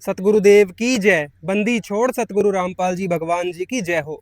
सतगुरुदेव की जय। बंदी छोड़ सतगुरु रामपाल जी भगवान जी की जय हो।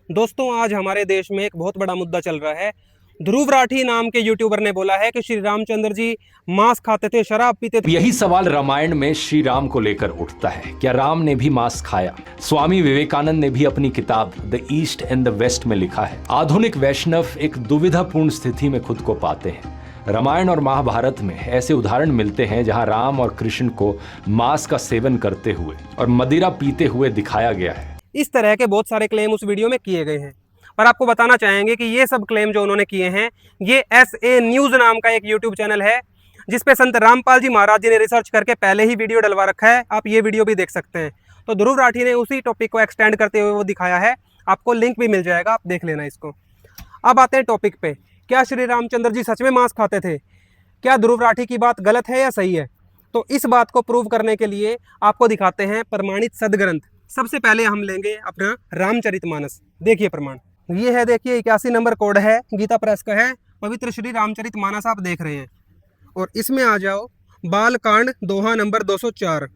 दोस्तों, आज हमारे देश में एक बहुत बड़ा मुद्दा चल रहा है। ध्रुव राठी नाम के यूट्यूबर ने बोला है कि श्री रामचंद्र जी मांस खाते थे, शराब पीते थे। यही सवाल रामायण में श्री राम को लेकर उठता है। क्या राम ने भी मांस खाया? स्वामी विवेकानंद ने भी अपनी किताब the East and the West में लिखा है, आधुनिक वैष्णव एक दुविधापूर्ण स्थिति में खुद को पाते हैं। रामायण और महाभारत में ऐसे उदाहरण मिलते हैं जहां राम और कृष्ण को मांस का सेवन करते हुए और मदिरा पीते हुए दिखाया गया है। इस तरह के बहुत सारे क्लेम उस वीडियो में किए गए हैं, पर आपको बताना चाहेंगे कि ये सब क्लेम जो उन्होंने किए हैं, ये SA न्यूज़ नाम का एक यूट्यूब चैनल है जिसपे संत रामपाल जी महाराज जी ने रिसर्च करके पहले ही वीडियो डलवा रखा है। आप ये वीडियो भी देख सकते हैं। तो ध्रुव राठी ने उसी टॉपिक को एक्सटेंड करते हुए वो दिखाया है। आपको लिंक भी मिल जाएगा, आप देख लेना इसको। अब आते हैं टॉपिक पे। क्या श्री रामचंद्र जी सच में मांस खाते थे? क्या ध्रुव राठी की बात गलत है या सही है? तो इस बात को प्रूव करने के लिए आपको दिखाते हैं प्रमाणित सदग्रंथ। सबसे पहले हम लेंगे अपना रामचरितमानस। देखिए प्रमाण ये है, देखिए 81 नंबर कोड है, गीता प्रेस का है, पवित्र श्री रामचरितमानस आप देख रहे हैं। और इसमें आ जाओ, बालकांड दोहा नंबर 204।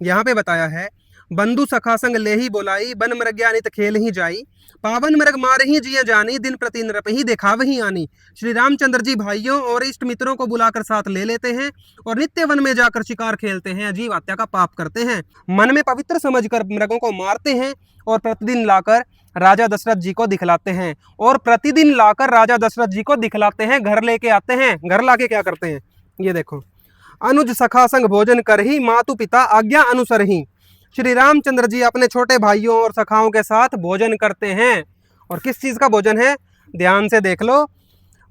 यहाँ पे बताया है, बंधु सखा संग ले ही बोलाई, बन मृग्या नित खेल ही जाई, पावन मृग मार ही जिये जानी, दिन प्रति नृप ही देखा वही आनी। श्री रामचंद्र जी भाइयों और इष्ट मित्रों को बुलाकर साथ ले लेते हैं और नित्य वन में जाकर शिकार खेलते हैं, अजीब हत्या का पाप करते हैं, मन में पवित्र समझकर मृगों को मारते हैं और प्रतिदिन लाकर राजा दशरथ जी को दिखलाते हैं घर लेके आते हैं। घर लाके क्या करते हैं, ये देखो। अनुज सखा संग भोजन कर ही, मातु पिता आज्ञा अनुसर ही। श्री रामचंद्र जी अपने छोटे भाइयों और सखाओं के साथ भोजन करते हैं। और किस चीज का भोजन है, ध्यान से देख लो।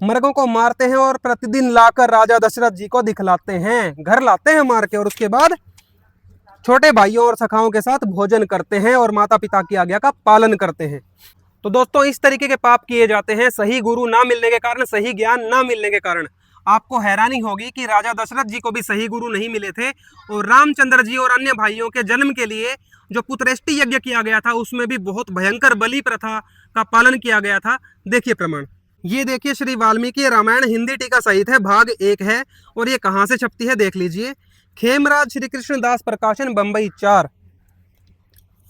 मृगों को मारते हैं और प्रतिदिन लाकर राजा दशरथ जी को दिखलाते हैं, घर लाते हैं मार के, और उसके बाद छोटे भाइयों और सखाओं के साथ भोजन करते हैं और माता पिता की आज्ञा का पालन करते हैं। तो दोस्तों, इस तरीके के पाप किए जाते हैं सही गुरु ना मिलने के कारण, सही ज्ञान ना मिलने के कारण। आपको हैरानी होगी कि राजा दशरथ जी को भी सही गुरु नहीं मिले थे, और रामचंद्र जी और अन्य भाइयों के जन्म के लिए जो पुत्रेष्टि यज्ञ किया गया था, उसमें भी बहुत भयंकर बलि प्रथा का पालन किया गया था। देखिए प्रमाण, ये देखिए, श्री वाल्मीकि रामायण हिंदी टीका सहित है, भाग 1 है। और ये कहाँ से छपती है देख लीजिए, खेमराज श्री कृष्ण दास प्रकाशन, बंबई 4।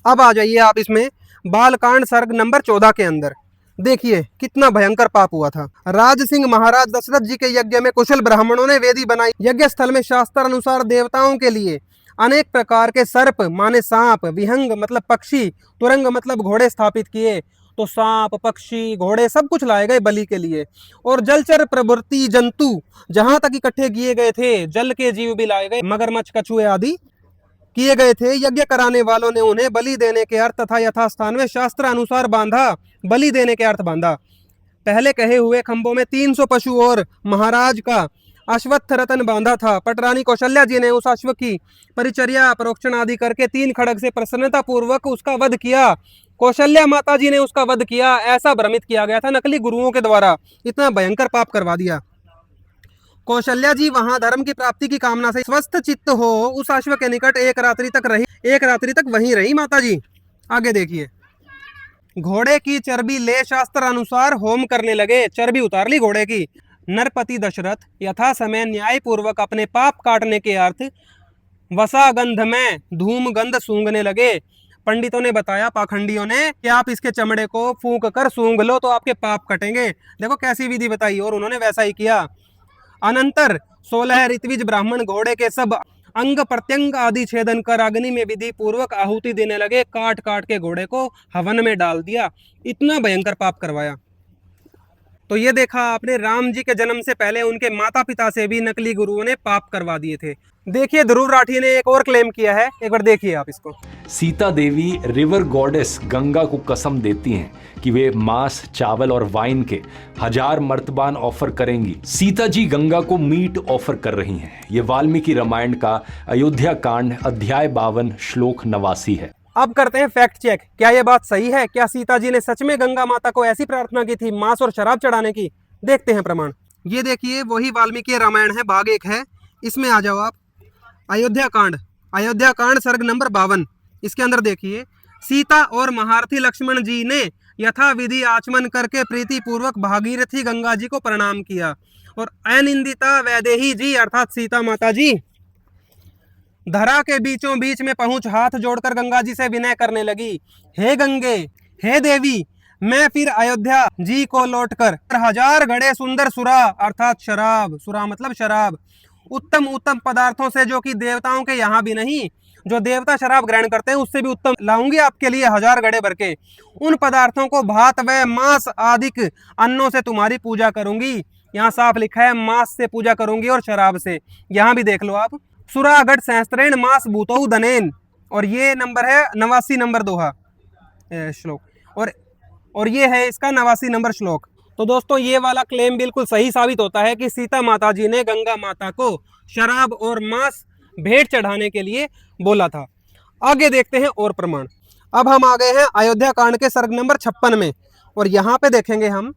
अब आ जाइए आप इसमें बालकांड सर्ग नंबर 14 के अंदर। देखिए कितना भयंकर पाप हुआ था। राज सिंह महाराज दशरथ जी के यज्ञ में कुशल ब्राह्मणों ने वेदी बनाई। यज्ञ स्थल में शास्त्र अनुसार देवताओं के लिए अनेक प्रकार के सर्प माने सांप, विहंग मतलब पक्षी, तुरंग मतलब घोड़े स्थापित किए। तो सांप, पक्षी, घोड़े सब कुछ लाए गए बलि के लिए। और जलचर प्रवृत्ति जंतु जहां तक इकट्ठे किए गए थे, जल के जीव भी लाए गए, मगरमच्छ, कछुए आदि किए गए थे। यज्ञ कराने वालों ने उन्हें बलि देने के अर्थ तथा यथास्थान में शास्त्र अनुसार बांधा। बलि देने के अर्थ बांधा। पहले कहे हुए खंभों में 300 पशु और महाराज का अश्वत्थ रतन बांधा था। पटरानी कौशल्या जी ने उस अश्व की परिचर्या, प्रोक्षण आदि करके 3 खड्ग से प्रसन्नता पूर्वक उसका वध किया। कौशल्या माता जी ने उसका वध किया। ऐसा भ्रमित किया गया था नकली गुरुओं के द्वारा। इतना भयंकर पाप करवा दिया। कौशल्या जी वहां धर्म की प्राप्ति की कामना से स्वस्थ चित्त हो उस अश्व के निकट एक रात्रि तक वहीं रही माता जी। आगे देखिए, घोड़े की चर्बी ले शास्त्र अनुसार होम करने लगे। चर्बी उतार ली घोड़े की। नरपति दशरथ यथा समय न्याय पूर्वक अपने पाप काटने के अर्थ वसा गंध में धूम गंध सूंघने लगे। पंडितों ने बताया, पाखंडियों ने, कि आप इसके चमड़े को फूंक कर सूंघ लो तो आपके पाप कटेंगे। देखो कैसी विधि बताई, और उन्होंने वैसा ही किया। अनंतर 16 ऋत्विज ब्राह्मण घोड़े के सब अंग प्रत्यंग आदि छेदन कर अग्नि में विधि पूर्वक आहुति देने लगे। काट काट के घोड़े को हवन में डाल दिया। इतना भयंकर पाप करवाया। तो ये देखा आपने, राम जी के जन्म से पहले उनके माता पिता से भी नकली गुरुओं ने पाप करवा दिए थे। देखिए ध्रुव राठी ने एक और क्लेम किया है, एक बार देखिए आप इसको। सीता देवी रिवर गॉडेस गंगा को कसम देती हैं कि वे मांस, चावल और वाइन के 1000 मर्तबान ऑफर करेंगी। सीता जी गंगा को मीट ऑफर कर रही हैं। ये वाल्मीकि रामायण का अयोध्या कांड अध्याय 52 श्लोक 89 है। अब करते हैं फैक्ट चेक। क्या ये बात सही है? क्या सीता जी ने सच में गंगा माता को ऐसी प्रार्थना की थी मांस और शराब चढ़ाने की? देखते हैं प्रमाण। ये देखिए, वही वाल्मीकि रामायण है, भाग 1 है। इसमें आ जाओ आप, अयोध्या कांड सर्ग नंबर 52। इसके अंदर देखिए, सीता और महारथी लक्ष्मण जी ने यथा विधि आचमन करके प्रीति पूर्वक भागीरथी गंगा जी को प्रणाम किया। और अनिंदिता वैदेही जी अर्थात सीता माता जी धरा के बीचों बीच में पहुंच हाथ जोड़कर गंगा जी से विनय करने लगी, हे गंगे, हे देवी, मैं फिर अयोध्या जी को लौटकर 1000 घड़े सुंदर सुरा अर्थात शराब, सुरा मतलब शराब, उत्तम उत्तम पदार्थों से जो कि देवताओं के यहाँ भी नहीं, जो देवता शराब ग्रहण करते हैं उससे भी उत्तम लाऊंगी आपके लिए 1000 घड़े भर के। उन पदार्थों को भात व मांस आदिक अन्नों से तुम्हारी पूजा करूंगी। यहाँ साफ लिखा है मांस से पूजा करूंगी और शराब से। यहाँ भी देख लो आप, सुरागढ़ सहस्त्रेण मास भूतौ दनेन, और ये नंबर है 89 नंबर दोहा श्लोक, और ये है इसका 89 नंबर श्लोक। तो दोस्तों ये वाला क्लेम बिल्कुल सही साबित होता है कि सीता माता जी ने गंगा माता को शराब और मांस भेंट चढ़ाने के लिए बोला था। आगे देखते हैं और प्रमाण। अब हम आ गए हैं अयोध्या कांड के सर्ग नंबर 56 में, और यहाँ पे देखेंगे हम,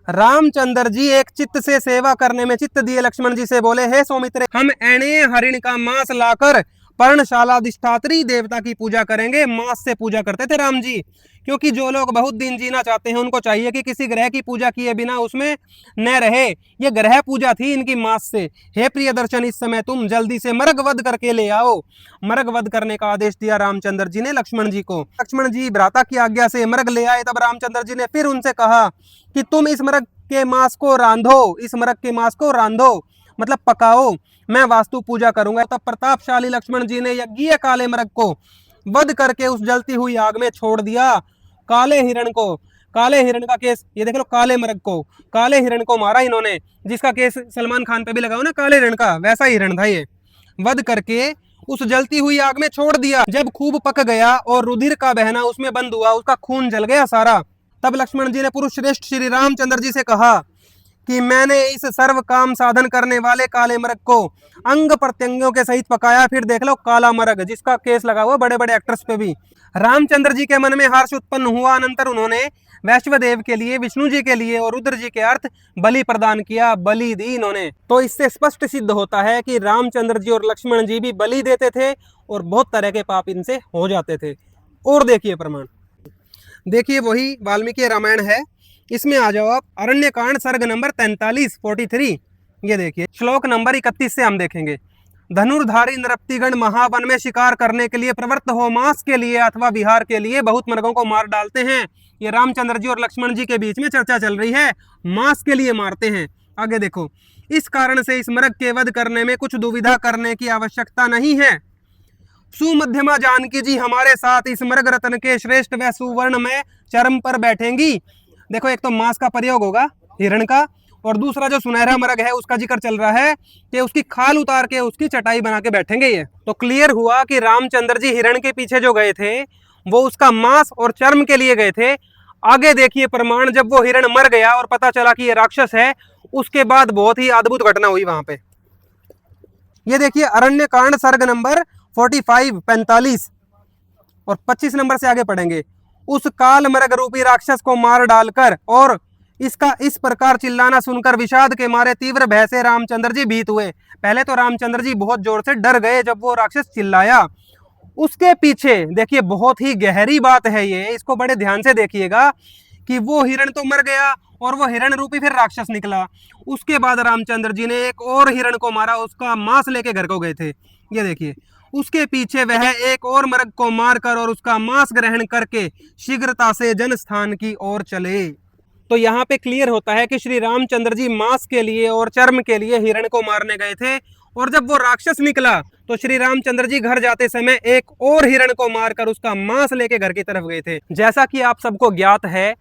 रामचंद्र जी एक चित्त से सेवा करने में चित्त दिए लक्ष्मण जी से बोले, हे सौमित्र, हम एणे हरिण का मांस लाकर पर्णशालाधिष्ठात्री देवता की पूजा करेंगे। मांस से पूजा करते थे राम जी, क्योंकि जो लोग बहुत दिन जीना चाहते हैं उनको चाहिए कि किसी ग्रह की पूजा किए बिना उसमें न रहे। ये ग्रह पूजा थी इनकी मांस से। हे प्रिय दर्शन, इस समय तुम जल्दी से मृग वध करके ले आओ। मृग वध करने का आदेश दिया रामचंद्र जी ने लक्ष्मण जी को। लक्ष्मण जी भ्राता की आज्ञा से मृग ले आए। तब रामचंद्र जी ने फिर उनसे कहा कि तुम इस मृग के मांस को रांधो, इस मृग के मांस को रांधो मतलब पकाओ, मैं वास्तु पूजा करूंगा। तब प्रतापशाली लक्ष्मण जी ने यज्ञीय काले मृग को वध करके उस जलती हुई आग में छोड़ दिया। काले हिरण को, काले हिरण का केस ये देख लो, काले मृग को, काले हिरण को मारा इन्होंने, जिसका केस सलमान खान पे भी लगाओ ना काले हिरण का, वैसा हिरण था ये। वध करके उस जलती हुई आग में छोड़ दिया। जब खूब पक गया और रुधिर का बहना उसमें बंद हुआ, उसका खून जल गया सारा, तब लक्ष्मण जी ने पुरुष श्रेष्ठ श्री रामचंद्र जी से कहा कि मैंने इस सर्व काम साधन करने वाले काले मृग को अंग प्रत्यंगों के सहित पकाया। फिर देख लो काला मृग, जिसका केस लगा हुआ बड़े बड़े एक्टर्स पे भी। रामचंद्र जी के मन में हर्ष उत्पन्न हुआ। अनंतर उन्होंने वैश्वदेव के लिए, विष्णु जी के लिए और रुद्र जी के अर्थ बलि प्रदान किया, बलि दी इन्होंने। तो इससे स्पष्ट सिद्ध होता है कि रामचंद्र जी और लक्ष्मण जी भी बलि देते थे और बहुत तरह के पाप इनसे हो जाते थे। और देखिए प्रमाण, देखिए वही वाल्मीकि रामायण है, इसमें आ जाओ आप, अरण्य कांड सर्ग नंबर 43 ये देखिए श्लोक नंबर 31 से हम देखेंगे। धनुर्धारी नृपतिगण महावन में शिकार करने के लिए प्रवृत्त हो, मांस के लिए अथवा विहार के लिए बहुत मृगों को मार डालते हैं। ये रामचंद्र जी और लक्ष्मण जी के बीच में चर्चा चल रही है, मांस के लिए मारते हैं। आगे देखो, इस कारण से इस मृग के वध करने में कुछ दुविधा करने की आवश्यकता नहीं है। सुमध्यमा जानकी जी हमारे साथ इस मृग रत्न के श्रेष्ठ व सुवर्ण में चरम पर बैठेंगी। देखो, एक तो मांस का प्रयोग होगा हिरण का, और दूसरा जो सुनहरा मृग है उसका जिक्र चल रहा है कि उसकी खाल उतार के उसकी चटाई बना के बैठेंगे। ये तो क्लियर हुआ कि रामचंद्र जी हिरण के पीछे जो गए थे वो उसका मांस और चर्म के लिए गए थे। आगे देखिए प्रमाण, जब वो हिरण मर गया और पता चला कि ये राक्षस है, उसके बाद बहुत ही अद्भुत घटना हुई वहां पे। ये देखिए अरण्य कांड सर्ग नंबर 45 और 25 नंबर से आगे पढ़ेंगे। उस काल मृग रूपी राक्षस को मार डालकर और इसका इस प्रकार चिल्लाना सुनकर विषाद के मारे तीव्र भय से रामचंद्र जी भीत हुए। पहले तो रामचंद्र जी बहुत जोर से डर गए जब वो राक्षस चिल्लाया। उसके पीछे देखिए, बहुत ही गहरी बात है ये, इसको बड़े ध्यान से देखिएगा कि वो हिरण तो मर गया और वो हिरण रूपी फिर राक्षस निकला। उसके बाद रामचंद्र जी ने एक और हिरण को मारा, उसका मांस लेके घर को गए थे। ये देखिए, उसके पीछे वह एक और मृग को मारकर और उसका मांस ग्रहण करके शीघ्रता से जन स्थान की ओर चले। तो यहाँ पे क्लियर होता है कि श्री रामचंद्र जी मांस के लिए और चर्म के लिए हिरण को मारने गए थे, और जब वो राक्षस निकला तो श्री रामचंद्र जी घर जाते समय एक और हिरण को मारकर उसका मांस लेके घर की तरफ गए थे। जैसा कि आप सबको ज्ञात है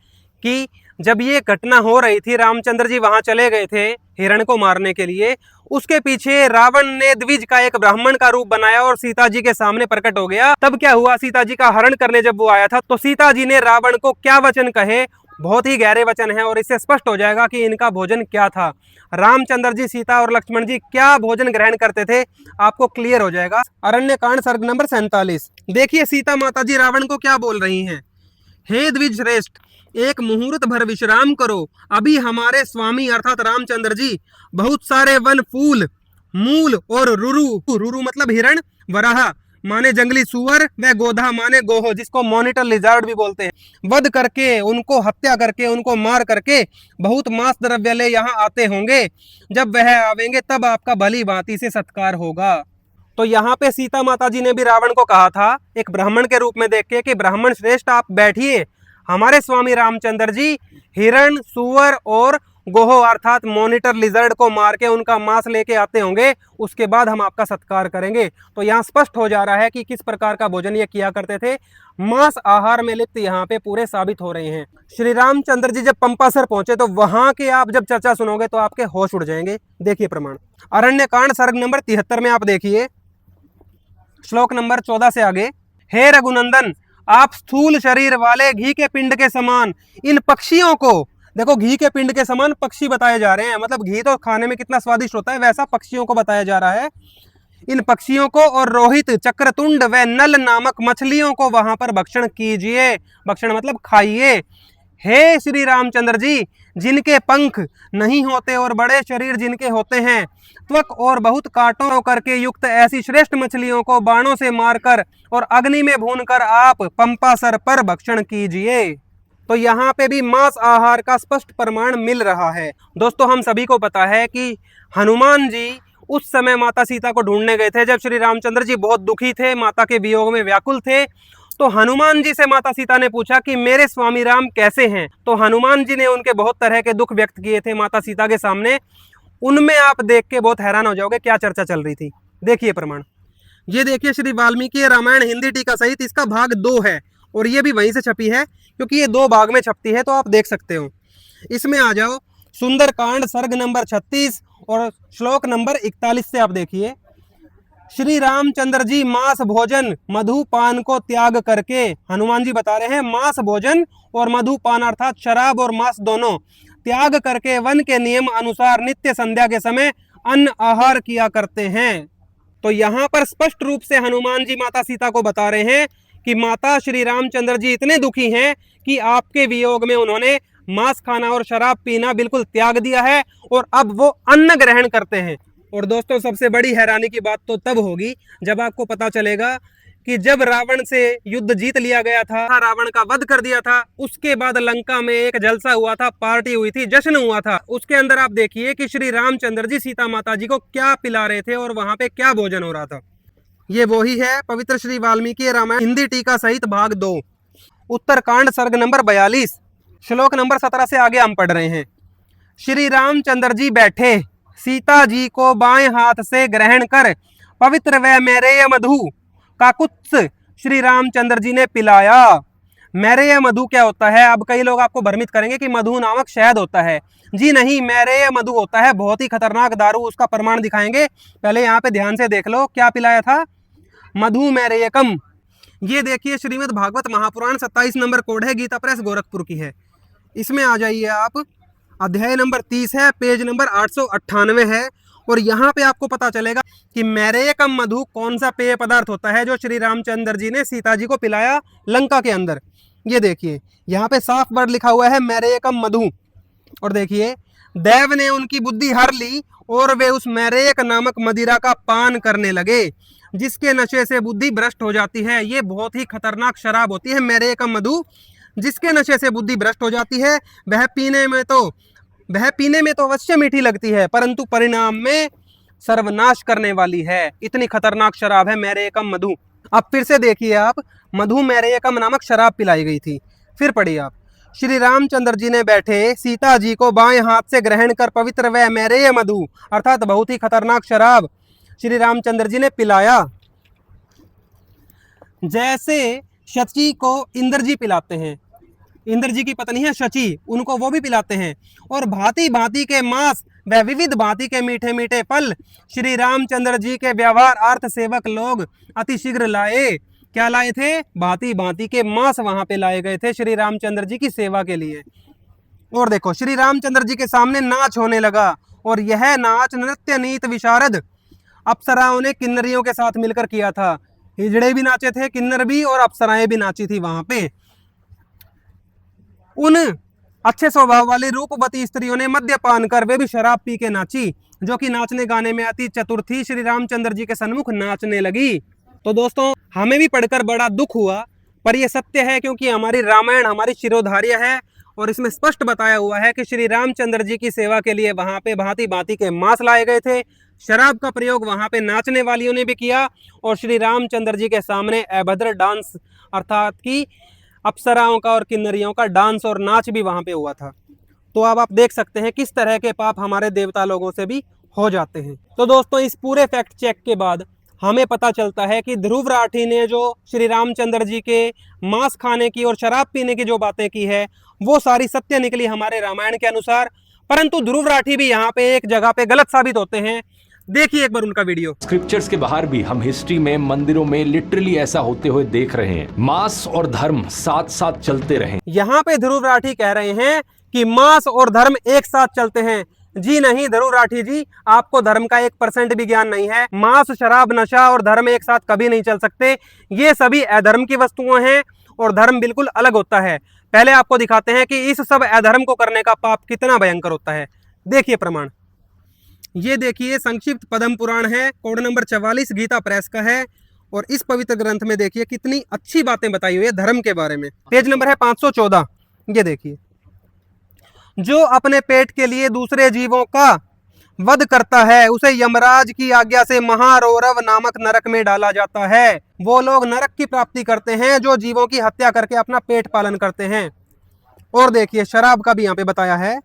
कि जब ये घटना हो रही थी, रामचंद्र जी वहां चले गए थे हिरण को मारने के लिए, उसके पीछे रावण ने द्विज का एक ब्राह्मण का रूप बनाया और सीता जी के सामने प्रकट हो गया। तब क्या हुआ, सीता जी का हरण करने जब वो आया था तो सीता जी ने रावण को क्या वचन कहे, बहुत ही गहरे वचन है, और इससे स्पष्ट हो जाएगा कि इनका भोजन क्या था। रामचंद्र जी, सीता और लक्ष्मण जी क्या भोजन ग्रहण करते थे, आपको क्लियर हो जाएगा। अरण्य कांड सर्ग नंबर 47 देखिए, सीता माता जी रावण को क्या बोल रही हैं। हे द्विज श्रेष्ठ, एक मुहूर्त भर विश्राम करो। अभी हमारे स्वामी अर्थात रामचंद्र जी बहुत सारे वन फूल, मूल और रुरु मतलब हिरण, वराह माने जंगली सुअर, व गोधा माने गोहो जिसको मॉनिटर लिजार्ड भी बोलते हैं, वध करके, उनको हत्या करके, उनको मार करके बहुत मांस द्रव्य ले यहाँ आते होंगे। जब वह आवेंगे तब आपका भली भांति से सत्कार होगा। तो यहाँ पे सीता माता जी ने भी रावण को कहा था एक ब्राह्मण के रूप में देख के कि ब्राह्मण श्रेष्ठ आप बैठिए, हमारे स्वामी रामचंद्र जी हिरण, सुअर और गोहो अर्थात मॉनिटर लिजर्ड को मार के उनका मांस लेके आते होंगे, उसके बाद हम आपका सत्कार करेंगे। तो यहाँ स्पष्ट हो जा रहा है कि किस प्रकार का भोजन ये किया करते थे। मांस आहार में लिप्त यहाँ पे पूरे साबित हो रहे हैं। श्री रामचंद्र जी जब पंपासर पहुंचे तो वहां के आप जब चर्चा सुनोगे तो आपके होश उड़ जाएंगे। देखिए प्रमाण, अरण्य कांड सर्ग नंबर 73 में आप देखिए श्लोक नंबर 14 से आगे। हे रघुनंदन, आप स्थूल शरीर वाले घी के पिंड के समान इन पक्षियों को, देखो घी के पिंड के समान पक्षी बताए जा रहे हैं, मतलब घी तो खाने में कितना स्वादिष्ट होता है, वैसा पक्षियों को बताया जा रहा है। इन पक्षियों को और रोहित, चक्रतुंड व नल नामक मछलियों को वहां पर भक्षण कीजिए। भक्षण मतलब खाइए। हे श्री रामचंद्र जी, जिनके पंख नहीं होते और बड़े शरीर जिनके होते हैं, त्वक और बहुत कांटों करके युक्त ऐसी श्रेष्ठ मछलियों को बाणों से मारकर और अग्नि में भूनकर आप पंपासर पर भक्षण कीजिए। तो यहाँ पे भी मांस आहार का स्पष्ट प्रमाण मिल रहा है। दोस्तों, हम सभी को पता है कि हनुमान जी उस समय माता सीता को ढूंढने गए थे जब श्री रामचंद्र जी बहुत दुखी थे, माता के वियोग में व्याकुल थे। तो हनुमान जी से माता सीता ने पूछा कि मेरे स्वामी राम कैसे हैं। तो हनुमान जी ने उनके बहुत तरह के दुख व्यक्त किए थे माता सीता के सामने। उनमें आप देख के बहुत हैरान हो जाओगे क्या चर्चा चल रही थी। देखिए प्रमाण, ये देखिए श्री वाल्मीकि रामायण हिंदी टीका सहित इसका भाग 2 है और ये भी वहीं से छपी है क्योंकि ये 2 भाग में छपती है, तो आप देख सकते हो। इसमें आ जाओ सुंदर कांड सर्ग नंबर 36 और श्लोक नंबर 41 से आप देखिए। श्री रामचंद्र जी मांस भोजन मधुपान को त्याग करके, हनुमान जी बता रहे हैं मांस भोजन और मधुपान अर्थात शराब और मांस दोनों त्याग करके वन के नियम अनुसार नित्य संध्या के समय अन्न आहार किया करते हैं। तो यहाँ पर स्पष्ट रूप से हनुमान जी माता सीता को बता रहे हैं कि माता श्री रामचंद्र जी इतने दुखी हैं कि आपके वियोग में उन्होंने मांस खाना और शराब पीना बिल्कुल त्याग दिया है और अब वो अन्न ग्रहण करते हैं। और दोस्तों, सबसे बड़ी हैरानी की बात तो तब होगी जब आपको पता चलेगा कि जब रावण से युद्ध जीत लिया गया था, रावण का वध कर दिया था, उसके बाद लंका में एक जलसा हुआ था, पार्टी हुई थी, जश्न हुआ था। उसके अंदर आप देखिए कि श्री रामचंद्र जी सीता माता जी को क्या पिला रहे थे और वहां पे क्या भोजन हो रहा था। ये वही है पवित्र श्री वाल्मीकि रामायण हिंदी टीका सहित भाग 2 उत्तरकांड सर्ग नंबर 42 श्लोक नंबर 17 से आगे हम पढ़ रहे हैं। श्री रामचंद्र जी बैठे, सीता जी को बाएं हाथ से ग्रहण कर पवित्र व मैरेय मधु का कुछ श्री रामचंद्र जी ने पिलाया। मैरेय मधु क्या होता है? अब कई लोग आपको भ्रमित करेंगे कि मधु नामक शहद होता है। जी नहीं, मैरेय मधु होता है बहुत ही खतरनाक दारू, उसका प्रमाण दिखाएंगे। पहले यहाँ पे ध्यान से देख लो क्या पिलाया था। मधु मैरेयकम। ये देखिए श्रीमद् भागवत महापुराण 27 नंबर कोड है, गीता प्रेस गोरखपुर की है। इसमें आ जाइए आप, अध्याय नंबर 30 है, पेज नंबर 898 है और यहाँ पे आपको पता चलेगा कि मैरेयकम मधु कौन सा पेय पदार्थ होता है जो श्री रामचंद्र जी ने सीता जी को पिलाया लंका के अंदर। ये देखिए यहाँ पे साफ वर्ड लिखा हुआ है मैरेयकम मधु। और देखिए, देव ने उनकी बुद्धि हर ली और वे उस मैरेयक नामक मदिरा का पान करने लगे जिसके नशे से बुद्धि भ्रष्ट हो जाती है। ये बहुत ही खतरनाक शराब होती है मैरेयकम मधु, जिसके नशे से बुद्धि भ्रष्ट हो जाती है। वह पीने में तो अवश्य मीठी लगती है परंतु परिणाम में सर्वनाश करने वाली है। इतनी खतरनाक शराब है मैरेयकम मधु। अब फिर से देखिए आप, मधु मैरेयकम नामक शराब पिलाई गई थी। फिर पढ़िए आप, श्री रामचंद्र जी ने बैठे सीता जी को बाएं हाथ से ग्रहण कर पवित्र व मैरेय मधु अर्थात बहुत ही खतरनाक शराब श्री रामचंद्र जी ने पिलाया। जैसे शची को इंद्र जी पिलाते हैं, इंद्र जी की पत्नी है शची, उनको वो भी पिलाते हैं। और भांति भांति के मांस व विविध भांति के मीठे मीठे फल श्री रामचंद्र जी के व्यवहार अर्थ सेवक लोग अतिशीघ्र लाए। क्या लाए थे? भांति भांति के मांस वहां पे लाए गए थे श्री रामचंद्र जी की सेवा के लिए। और देखो, श्री रामचंद्र जी के सामने नाच होने लगा और यह नाच नृत्य नीत विशारद अप्सराओं ने किन्नरियों के साथ मिलकर किया था। हिजड़े भी नाचे थे, किन्नर भी, और अप्सराएं भी नाची थी वहां पे। उन अच्छे स्वभाव वाली रूपवती स्त्रियों ने मद्यपान कर वे भी शराब पी के नाची, जो कि नाचने गाने में अति चतुर थी, श्री रामचंद्र जी के सन्मुख नाचने लगी। तो दोस्तों, हमें भी पढ़कर बड़ा दुख हुआ, पर यह सत्य है क्योंकि हमारी रामायण हमारी शिरोधार्य है और इसमें स्पष्ट बताया हुआ है कि श्री रामचंद्र जी की सेवा के लिए वहां पे भांति भांति के मांस लाए गए थे, शराब का प्रयोग वहां पे नाचने वालियों ने भी किया और श्री रामचंद्र जी के सामने अभद्र डांस अर्थात कि अप्सराओं का और किन्नरियों का डांस और नाच भी वहां पे हुआ था। तो अब आप देख सकते हैं किस तरह के पाप हमारे देवता लोगों से भी हो जाते हैं। तो दोस्तों इस पूरे फैक्ट चेक के बाद हमें पता चलता है कि ध्रुव राठी ने जो श्री रामचंद्र जी के मांस खाने की और शराब पीने की जो बातें की है वो सारी सत्य निकली हमारे रामायण के अनुसार, परंतु ध्रुव राठी भी यहाँ पे एक जगह पे गलत साबित होते हैं। देखिए एक बार उनका वीडियो। स्क्रिप्चर्स के बाहर भी हम हिस्ट्री में मंदिरों में लिटरली ऐसा होते हुए देख रहे हैं। मांस और धर्म साथ साथ चलते रहे। यहाँ पे ध्रुव राठी कह रहे हैं कि मांस और धर्म एक साथ चलते हैं। जी नहीं ध्रुव राठी जी, आपको धर्म का 1% भी ज्ञान नहीं है। मांस, शराब, नशा और धर्म एक साथ कभी नहीं चल सकते। ये सभी अधर्म की वस्तुएं हैं और धर्म बिल्कुल अलग होता है। पहले आपको दिखाते हैं कि इस सब अधर्म को करने का पाप कितना भयंकर होता है। देखिए प्रमाण। ये देखिए संक्षिप्त पद्म पुराण है, कोड नंबर 44 गीता प्रेस का है और इस पवित्र ग्रंथ में देखिए कितनी अच्छी बातें बताई हुई है धर्म के बारे में। पेज नंबर है 514। ये देखिए, जो अपने पेट के लिए दूसरे जीवों का वध करता है उसे यमराज की आज्ञा से महारौरव नामक नरक में डाला जाता है। वो लोग नरक की प्राप्ति करते हैं जो जीवों की हत्या करके अपना पेट पालन करते हैं। और देखिए शराब का भी यहाँ पे बताया है,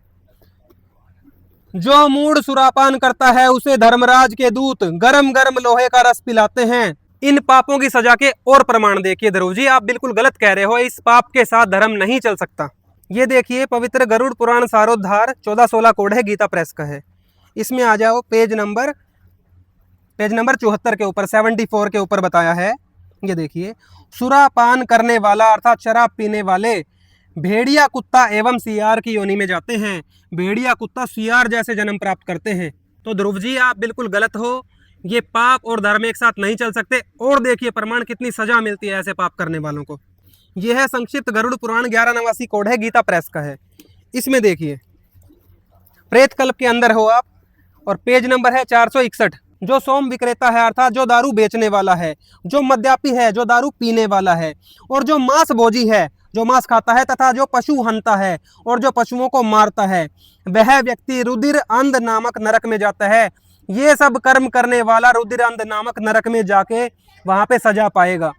जो मूढ़ सुरापान करता है उसे धर्मराज के दूत गरम गरम लोहे का रस पिलाते हैं। इन पापों की सजा के और प्रमाण देखिए। ध्रुव जी आप बिल्कुल गलत कह रहे हो, इस पाप के साथ धर्म नहीं चल सकता। ये देखिए पवित्र गरुड़ पुराण सारोद्धार 1416 कोड है, गीता प्रेस का है। इसमें आ जाओ पेज नंबर 74 के ऊपर 74 के ऊपर बताया है। ये देखिए, सुरापान करने वाला अर्थात शराब पीने वाले भेड़िया, कुत्ता एवं सियार की योनि में जाते हैं। भेड़िया, कुत्ता, सियार जैसे जन्म प्राप्त करते हैं। तो ध्रुव जी आप बिल्कुल गलत हो, ये पाप और धर्म एक साथ नहीं चल सकते। और देखिए प्रमाण कितनी सजा मिलती है ऐसे पाप करने वालों को। यह है संक्षिप्त गरुड़ पुराण 1189 कोड है, गीता प्रेस का है। इसमें देखिए प्रेत कल्प के अंदर हो आप और पेज नंबर है 461। जो सोम विक्रेता है अर्थात जो दारू बेचने वाला है, जो मद्यापी है, जो दारू पीने वाला है, और जो मांस भोजी है, जो मांस खाता है, तथा जो पशु हंता है और जो पशुओं को मारता है, वह व्यक्ति रुधिर अंध नामक नरक में जाता है। ये सब कर्म करने वाला रुधिर अंध नामक नरक में जाके वहां पे सजा पाएगा।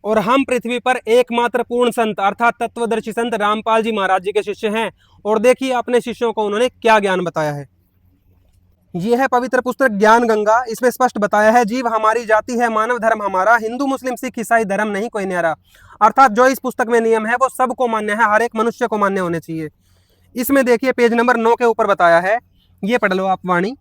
और हम पृथ्वी पर एकमात्र पूर्ण संत अर्थात तत्वदर्शी संत रामपाल जी महाराज जी के शिष्य हैं। और देखिए अपने शिष्यों को उन्होंने क्या ज्ञान बताया है। यह है पवित्र पुस्तक ज्ञान गंगा। इसमें स्पष्ट बताया है, जीव हमारी जाति है, मानव धर्म हमारा, हिंदू मुस्लिम सिख ईसाई धर्म नहीं कोई न्यारा। अर्थात जो इस पुस्तक में नियम है वो सबको मान्य है, हर एक मनुष्य को मान्य होने चाहिए। इसमें देखिए पेज नंबर 9 के ऊपर बताया है, ये पढ़ लो आप वाणी।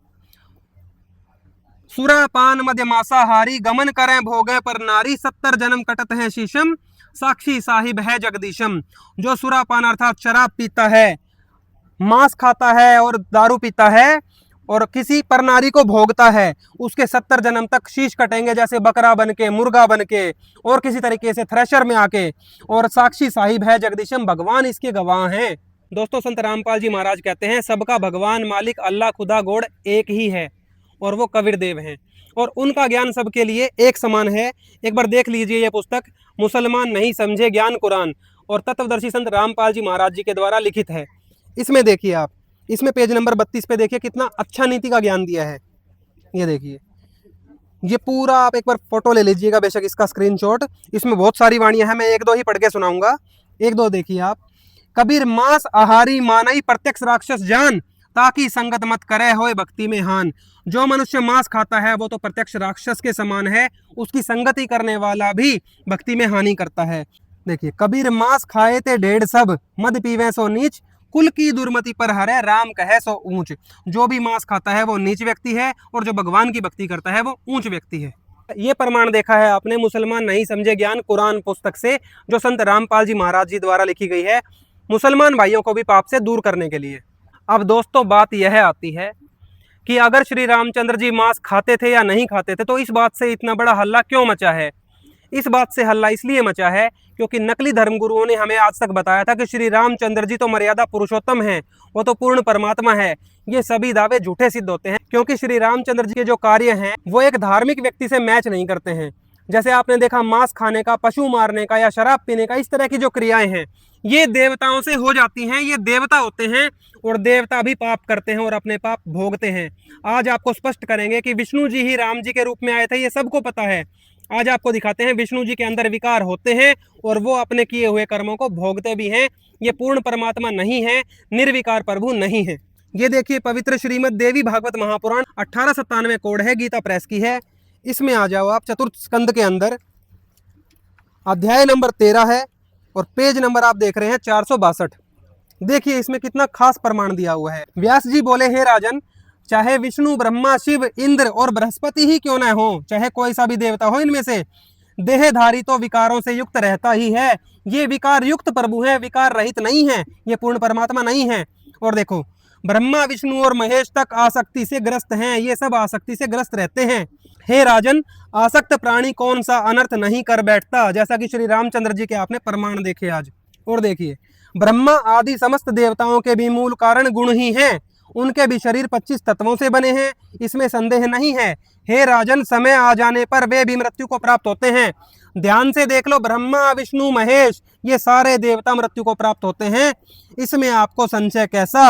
सुरापान मध्य मांसाहारी गमन करें भोगे पर नारी, 70 जन्म कटत है शीशम, साक्षी साहिब है जगदीशम। जो सुरापान अर्थात शराब पीता है, मांस खाता है और दारू पीता है और किसी पर नारी को भोगता है, उसके 70 जन्म तक शीश कटेंगे, जैसे बकरा बन के, मुर्गा बन के और किसी तरीके से थ्रेशर में आके। और साक्षी साहिब है जगदीशम, भगवान इसके गवाह हैं। दोस्तों संत रामपाल जी महाराज कहते हैं सबका भगवान मालिक अल्लाह खुदा गोड़ एक ही है और वो कबीर देव हैं और उनका ज्ञान सबके लिए एक समान है। एक बार देख लीजिए ये पुस्तक, मुसलमान नहीं समझे ज्ञान कुरान, और तत्वदर्शी संत रामपाल जी महाराज जी के द्वारा लिखित है। इसमें देखिए आप, इसमें पेज नंबर 32 पे देखिए कितना अच्छा नीति का ज्ञान दिया है। ये देखिए, ये पूरा आप एक बार फोटो ले लीजिएगा, बेशक इसका स्क्रीनशॉट। इसमें बहुत सारी वाणियां हैं, मैं एक दो ही पढ़ के सुनाऊंगा। एक दो देखिए आप। कबीर मांस आहारी मानई प्रत्यक्ष राक्षस जान, ताकि संगत मत करे होए भक्ति में हान। जो मनुष्य मांस खाता है वो तो प्रत्यक्ष राक्षस के समान है, उसकी संगति करने वाला भी भक्ति में हानि करता है। देखिए, कबीर मांस खाए ते ढेड़ सब, मद पीवे सो नीच, कुल की दुर्मति पर हरे राम कहे सो ऊंच। जो भी मांस खाता है वो नीच व्यक्ति है और जो भगवान की भक्ति करता है वो ऊंच व्यक्ति है। ये प्रमाण देखा है आपने मुसलमान नहीं समझे ज्ञान कुरान पुस्तक से, जो संत रामपाल जी महाराज जी द्वारा लिखी गई है, मुसलमान भाइयों को भी पाप से दूर करने के लिए। अब दोस्तों बात यह आती है कि अगर श्री रामचंद्र जी मांस खाते थे या नहीं खाते थे, तो इस बात से इतना बड़ा हल्ला क्यों मचा है? इस बात से हल्ला इसलिए मचा है क्योंकि नकली धर्मगुरुओं ने हमें आज तक बताया था कि श्री रामचंद्र जी तो मर्यादा पुरुषोत्तम हैं, वो तो पूर्ण परमात्मा है। ये सभी दावे झूठे सिद्ध होते हैं क्योंकि श्री रामचंद्र जी के जो कार्य हैं वो एक धार्मिक व्यक्ति से मैच नहीं करते हैं। जैसे आपने देखा मांस खाने का, पशु मारने का या शराब पीने का, इस तरह की जो क्रियाएं हैं ये देवताओं से हो जाती हैं। ये देवता होते हैं और देवता भी पाप करते हैं और अपने पाप भोगते हैं। आज आपको स्पष्ट करेंगे कि विष्णु जी ही राम जी के रूप में आए थे, ये सबको पता है। आज आपको दिखाते हैं विष्णु जी के अंदर विकार होते हैं और वो अपने किए हुए कर्मों को भोगते भी हैं। ये पूर्ण परमात्मा नहीं है, निर्विकार प्रभु नहीं है। ये देखिए पवित्र श्रीमद देवी भागवत महापुराण 1897 कोड है, गीता प्रेस की है। इसमें आ जाओ आप, चतुर्थ स्कंद के अंदर अध्याय नंबर 13 है और पेज नंबर आप देख रहे हैं 462। देखिए इसमें कितना खास प्रमाण दिया हुआ है। व्यास जी बोले, हे राजन, चाहे विष्णु, ब्रह्मा, शिव, इंद्र और बृहस्पति ही क्यों न हो, चाहे कोई सा भी देवता हो इनमें से, देहधारी तो विकारों से युक्त रहता ही है। ये विकार युक्त प्रभु है, विकार रहित नहीं है, ये पूर्ण परमात्मा नहीं है। और देखो ब्रह्मा, विष्णु और महेश तक आसक्ति से ग्रस्त हैं, ये सब आसक्ति से ग्रस्त रहते हैं। हे राजन, आसक्त प्राणी कौन सा अनर्थ नहीं कर बैठता, जैसा कि श्री रामचंद्र जी के आपने प्रमाण देखे आज। और देखिए ब्रह्मा आदि समस्त देवताओं के भी मूल कारण गुण ही हैं, उनके भी शरीर 25 तत्वों से बने हैं, इसमें संदेह नहीं है। हे राजन, समय आ जाने पर वे भी मृत्यु को प्राप्त होते हैं। ध्यान से देख लो, ब्रह्मा, विष्णु, महेश ये सारे देवता मृत्यु को प्राप्त होते हैं, इसमें आपको संशय कैसा।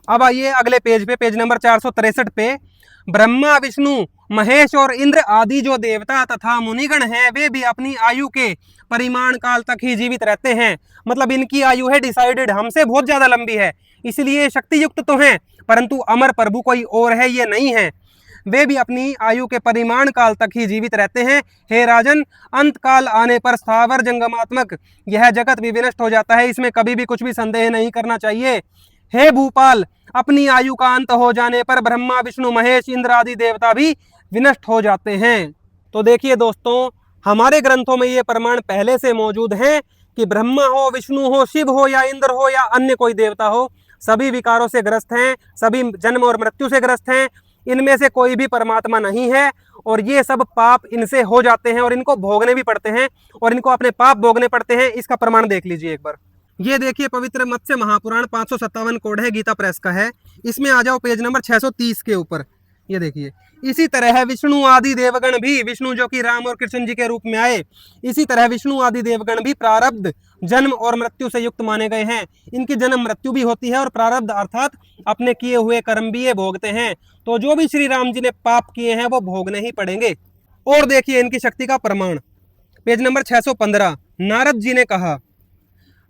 अब आइए अगले पेज पे, पेज नंबर 463 पे, ब्रह्मा, विष्णु, महेश और इंद्र आदि जो देवता तथा मुनिगण हैं वे भी अपनी आयु के परिमाण काल तक ही जीवित रहते हैं। मतलब इनकी आयु है डिसाइडेड, हमसे बहुत ज्यादा लंबी है, इसलिए शक्ति युक्त तो हैं, परंतु अमर प्रभु कोई और है, ये नहीं है। वे भी अपनी आयु के परिमाण काल तक ही जीवित रहते हैं। हे राजन, अंत काल आने पर स्थावर जंगमात्मक यह जगत भी विनष्ट हो जाता है, इसमें कभी भी कुछ भी संदेह नहीं करना चाहिए। हे भूपाल, अपनी आयु का अंत हो जाने पर ब्रह्मा, विष्णु, महेश, इंद्र आदि देवता भी विनष्ट हो जाते हैं। तो देखिए दोस्तों, हमारे ग्रंथों में ये प्रमाण पहले से मौजूद हैं कि ब्रह्मा हो, विष्णु हो, शिव हो या इंद्र हो या अन्य कोई देवता हो, सभी विकारों से ग्रस्त हैं, सभी जन्म और मृत्यु से ग्रस्त हैं, इनमें से कोई भी परमात्मा नहीं है और ये सब पाप इनसे हो जाते हैं और इनको भोगने भी पड़ते हैं और इनको अपने पाप भोगने पड़ते हैं। इसका प्रमाण देख लीजिए एक बार। ये देखिए पवित्र मत्स्य महापुराण 557 कोड है, गीता प्रेस का है। इसमें आ जाओ पेज नंबर 630 के ऊपर। ये देखिए, इसी तरह विष्णु आदि देवगण भी, विष्णु जो कि राम और कृष्ण जी के रूप में आए, इसी तरह विष्णु आदि देवगण भी प्रारब्ध, जन्म और मृत्यु से युक्त माने गए हैं। इनकी जन्म मृत्यु भी होती है और प्रारब्ध अर्थात अपने किए हुए कर्म भी ये भोगते हैं। तो जो भी श्री राम जी ने पाप किए हैं वो भोगने ही पड़ेंगे। और देखिए इनकी शक्ति का प्रमाण, पेज नंबर 615। नारद जी ने कहा,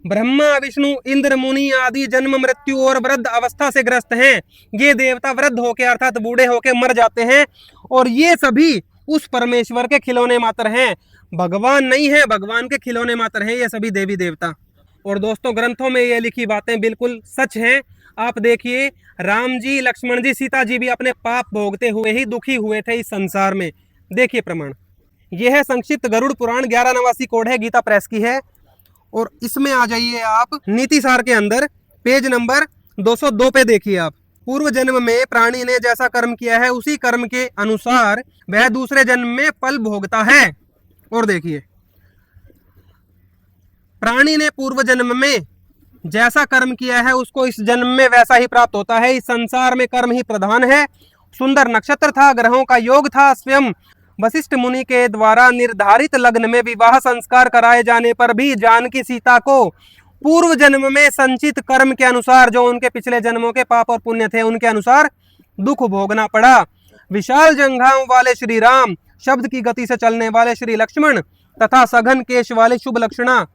ब्रह्मा, विष्णु, इंद्र, मुनि आदि जन्म, मृत्यु और वृद्ध अवस्था से ग्रस्त हैं। ये देवता वृद्ध होके अर्थात बूढ़े होके मर जाते हैं और ये सभी उस परमेश्वर के खिलौने मात्र हैं, भगवान नहीं है, भगवान के खिलौने मात्र हैं ये सभी देवी देवता। और दोस्तों ग्रंथों में ये लिखी बातें बिल्कुल सच हैं। आप देखिए, राम जी, लक्ष्मण जी, सीता जी भी अपने पाप भोगते हुए ही दुखी हुए थे इस संसार में। देखिए प्रमाण, यह है संक्षिप्त गरुड़ पुराण 1189 कोड है, गीता प्रेस की है। और इसमें आ जाइए आप नीति सार के अंदर, पेज नंबर 202 पे देखिए आप। पूर्व जन्म में प्राणी ने जैसा कर्म किया है उसी कर्म के अनुसार वह दूसरे जन्म में फल भोगता है। और देखिए, प्राणी ने पूर्व जन्म में जैसा कर्म किया है उसको इस जन्म में वैसा ही प्राप्त होता है। इस संसार में कर्म ही प्रधान है। सुंदर नक्षत्र था, ग्रहों का योग था, स्वयं वशिष्ठ मुनि के द्वारा निर्धारित लग्न में विवाह संस्कार कराए जाने पर भी जानकी सीता को पूर्व जन्म में संचित कर्म के अनुसार, जो उनके पिछले जन्मों के पाप और पुण्य थे उनके अनुसार दुख भोगना पड़ा। विशाल जंघाओं वाले श्री राम, शब्द की गति से चलने वाले श्री लक्ष्मण तथा सघन केश वाले शुभ लक्षणा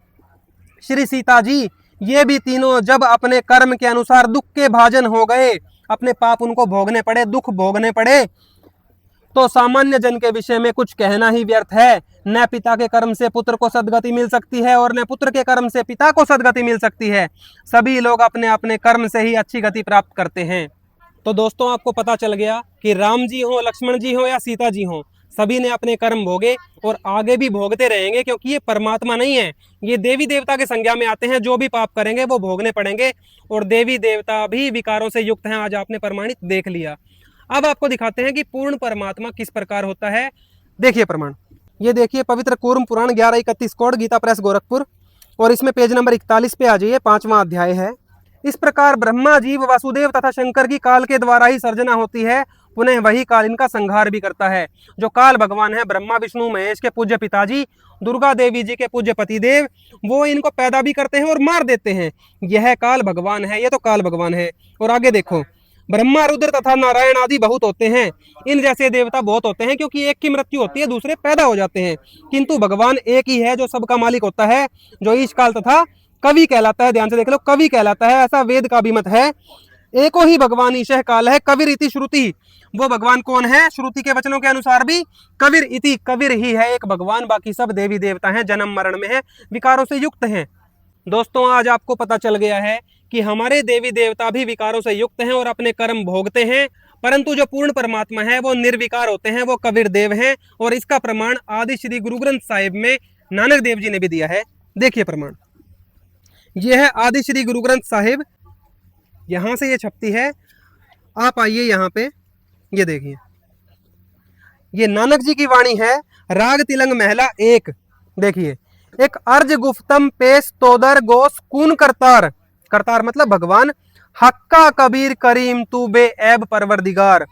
श्री सीता जी, ये भी तीनों जब अपने कर्म के अनुसार दुख के भाजन हो गए, अपने पाप उनको भोगने पड़े, दुख भोगने पड़े, तो सामान्य जन के विषय में कुछ कहना ही व्यर्थ है। न पिता के कर्म से पुत्र को सदगति मिल सकती है और न पुत्र के कर्म से पिता को सदगति मिल सकती है। सभी लोग अपने अपने कर्म से ही अच्छी गति प्राप्त करते हैं। तो दोस्तों आपको पता चल गया कि राम जी हो, लक्ष्मण जी हो या सीता जी हो, सभी ने अपने कर्म भोगे और आगे भी भोगते रहेंगे, क्योंकि ये परमात्मा नहीं है, ये देवी देवता के संज्ञा में आते हैं। जो भी पाप करेंगे वो भोगने पड़ेंगे और देवी देवता भी विकारों से युक्त हैं। आज आपने प्रमाणित देख लिया। अब आपको दिखाते हैं कि पूर्ण परमात्मा किस प्रकार होता है। देखिए प्रमाण, ये देखिए पवित्र कूर्म पुराण 1131 कोड, गीता प्रेस गोरखपुर, और इसमें पेज नंबर 41 पे आ जाइए, 5वां अध्याय है। इस प्रकार ब्रह्मा, जीव, वासुदेव तथा शंकर की काल के द्वारा ही सर्जना होती है पुनः वही काल इनका संहार भी करता है। जो काल भगवान है ब्रह्मा विष्णु महेश के पूज्य पिताजी, दुर्गा देवी जी के पूज्य पतिदेव, वो इनको पैदा भी करते हैं और मार देते हैं। यह काल भगवान है, ये तो काल भगवान है। और आगे देखो, ब्रह्मा रुद्र तथा नारायण आदि बहुत होते हैं, इन जैसे देवता बहुत होते हैं, क्योंकि एक की मृत्यु होती है दूसरे पैदा हो जाते हैं, किंतु भगवान एक ही है जो सबका मालिक होता है, जो ईश काल तथा कवि कहलाता है। ध्यान से देख लो, कवि कहलाता है, ऐसा वेद का भी मत है। एको ही भगवान ईशः काल है, कविर इति श्रुति। वो भगवान कौन है? श्रुति के वचनों के अनुसार भी कविर इति, कविर ही है एक भगवान, बाकी सब देवी देवता हैं, जन्म मरण में है, विकारों से युक्त हैं। दोस्तों, आज आपको पता चल गया है कि हमारे देवी देवता भी विकारों से युक्त हैं और अपने कर्म भोगते हैं, परंतु जो पूर्ण परमात्मा है वो निर्विकार होते हैं, वो कबीर देव हैं। और इसका प्रमाण आदि श्री गुरु ग्रंथ साहिब में नानक देव जी ने भी दिया है। देखिए प्रमाण, यह है आदि श्री गुरु ग्रंथ साहिब, यहां से ये छपती है। आप आइए यहाँ पे, ये देखिए, ये नानक जी की वाणी है, राग तिलंग महला 1। देखिए, एक अर्ज गुफ्तम पेश तोदर गोस कून करतार, करतार मतलब भगवान, हक्का कबीर करीम तू बे ऐब परवरदिगार,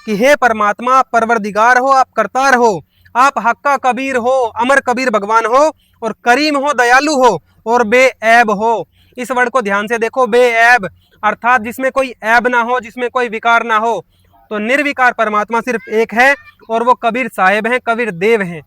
कि हे परमात्मा आप परवरदिगार हो, आप करतार हो, आप हक्का कबीर हो, अमर कबीर भगवान हो, और करीम हो, दयालु हो, और बे ऐब हो। इस वर्ड को ध्यान से देखो, बे ऐब अर्थात जिसमें कोई ऐब ना हो, जिसमें कोई विकार ना हो। तो निर्विकार परमात्मा सिर्फ एक है और वो कबीर साहेब हैं, कबीर देव हैं।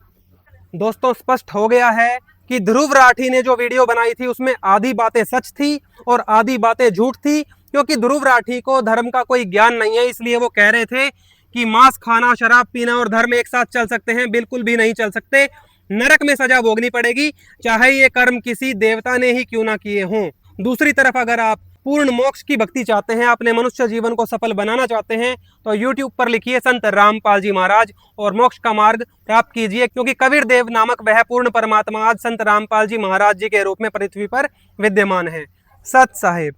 दोस्तों, स्पष्ट हो गया है कि ध्रुव राठी ने जो वीडियो बनाई थी उसमें आधी बातें सच थी और आधी बातें झूठ थी, क्योंकि ध्रुव राठी को धर्म का कोई ज्ञान नहीं है, इसलिए वो कह रहे थे कि मांस खाना, शराब पीना और धर्म एक साथ चल सकते हैं। बिल्कुल भी नहीं चल सकते, नरक में सजा भोगनी पड़ेगी, चाहे ये कर्म किसी देवता ने ही क्यों ना किए हों। दूसरी तरफ अगर आप पूर्ण मोक्ष की भक्ति चाहते हैं, अपने मनुष्य जीवन को सफल बनाना चाहते हैं, तो YouTube पर लिखिए संत रामपाल जी महाराज और मोक्ष का मार्ग प्राप्त कीजिए, क्योंकि कबीर देव नामक वह पूर्ण परमात्मा आज संत रामपाल जी महाराज जी के रूप में पृथ्वी पर विद्यमान है। सत साहिब।